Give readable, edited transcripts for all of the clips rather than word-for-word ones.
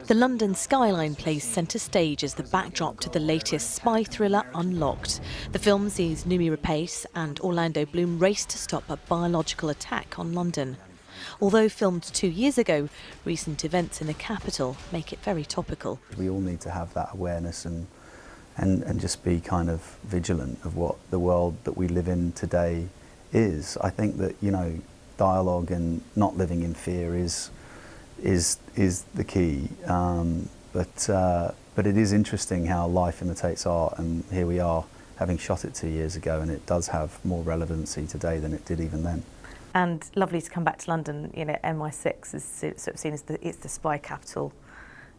The London skyline plays centre stage as the backdrop to the latest spy thriller Unlocked. The film sees Noomi Rapace and Orlando Bloom race to stop a biological attack on London. Although filmed 2 years ago, recent events in the capital make it very topical. We all need to have that awareness and just be kind of vigilant of what the world that we live in today is. I think that, you know, dialogue and not living in fear is the key. But it is interesting how life imitates art, and here we are having shot it 2 years ago, and it does have more relevancy today than it did even then. And lovely to come back to London. You know, NY6 is sort of seen as it's the spy capital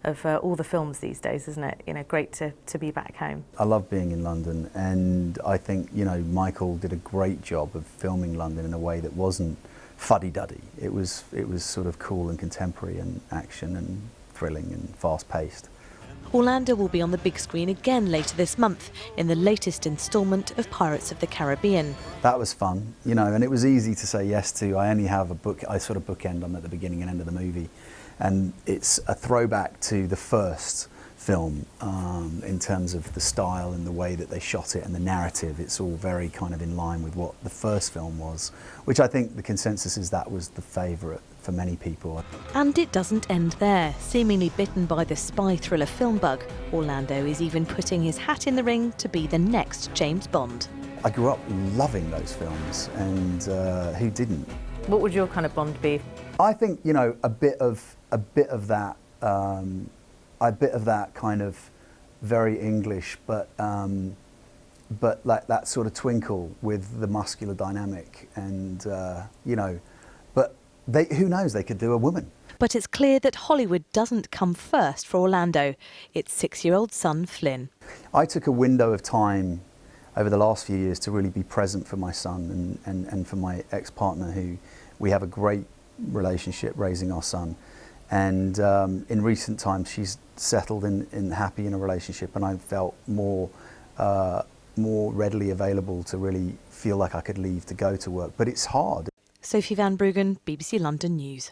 of all the films these days, isn't it? You know, great to be back home. I love being in London, and I think, you know, Michael did a great job of filming London in a way that wasn't fuddy-duddy. It was sort of cool and contemporary and action and thrilling and fast-paced. Orlando will be on the big screen again later this month in the latest instalment of Pirates of the Caribbean. That was fun, you know, and it was easy to say yes to. I only have I sort of bookend them at the beginning and end of the movie, and it's a throwback to the first film in terms of the style and the way that they shot it and the narrative. It's all very kind of in line with what the first film was, which I think the consensus is that was the favourite for many people. And it doesn't end there. Seemingly bitten by the spy thriller film bug, Orlando is even putting his hat in the ring to be the next James Bond. I grew up loving those films, and who didn't? What would your kind of Bond be? I think, you know, a bit of that. A bit of that kind of very English, but like that sort of twinkle with the muscular dynamic, and you know, but who knows, they could do a woman. But it's clear that Hollywood doesn't come first for Orlando. It's 6-year-old son Flynn. I took a window of time over the last few years to really be present for my son and for my ex-partner, who we have a great relationship raising our son. And in recent times, she's settled in happy in a relationship, and I felt more readily available to really feel like I could leave to go to work. But it's hard. Sophie van Brugen, BBC London News.